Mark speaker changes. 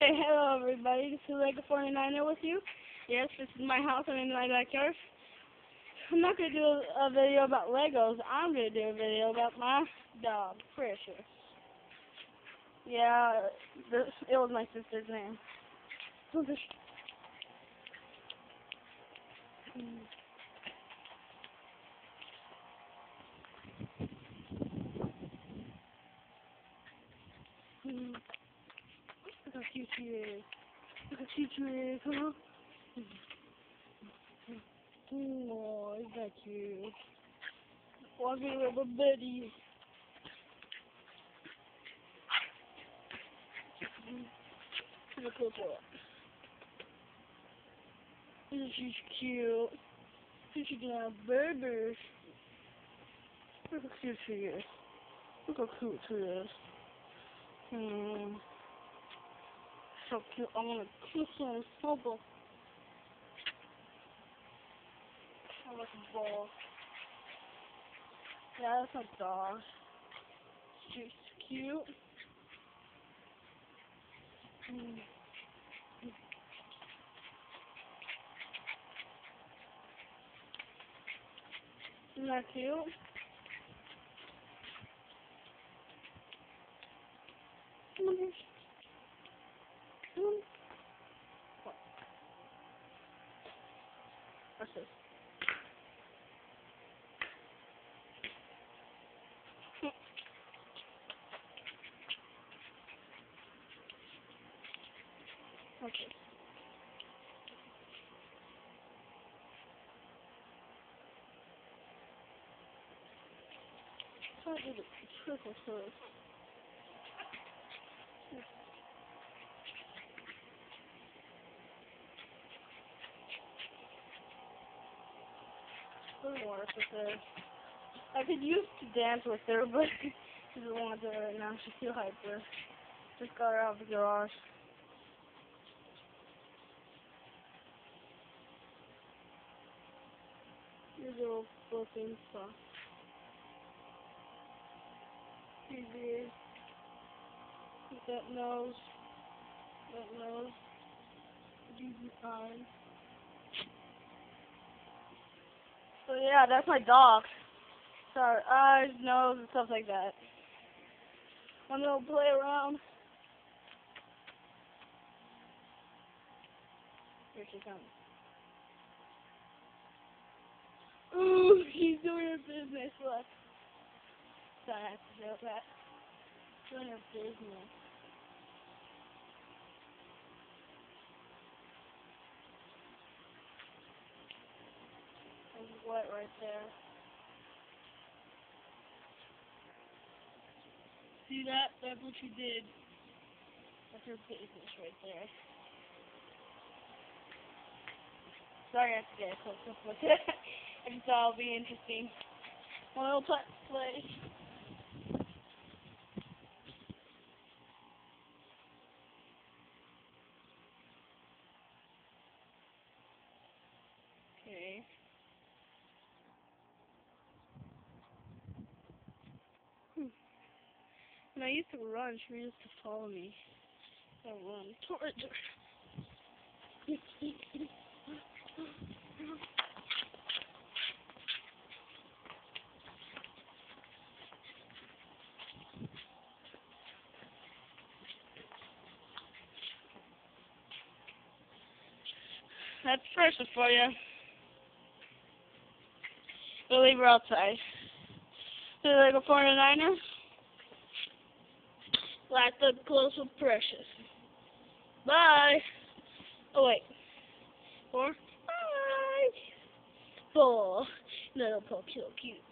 Speaker 1: Hey, hello everybody, this is Lego 49er with you. Yes, this is my house, I'm in my backyard. I'm not going to do a video about Legos, I'm going to do a video about my dog, Precious. Yeah, it was my sister's name. Look how cute she is. Look how cute she is, huh? Oh, is that cute? Walking little buddy. Look at that. She's cute. She can have babies. Look how cute she is. Look how cute she is. So cute. I want to kiss her and snuggle. I like a ball. Yeah, that's my dog. She's cute. Isn't that cute? Come on, here. Come on. What? What's this? Okay. Try to do the trickle first. Doesn't work with her. I could use to dance with her, but she doesn't want to right now. She's too hyper. Just got her out of the garage. Your little flipping stuff. She's weird. With that nose. That nose. Easy fine. So yeah, that's my dog. Sorry, eyes, nose, and stuff like that. I'm gonna play around. Here she comes. Ooh, she's doing her business. Look. Sorry, I have to show that. Doing her business. It's wet right there. See that? That's what she did. That's her business right there. Sorry, I have to get a close up with it. I just thought it would be interesting. One little play. Okay. When I used to run, she used to follow me. I run towards her. That's Precious for you. We'll leave her outside. So Lego 49er. Last up close with Precious. Bye. Oh wait. 4. Bye. 4. Little Poke, so cute.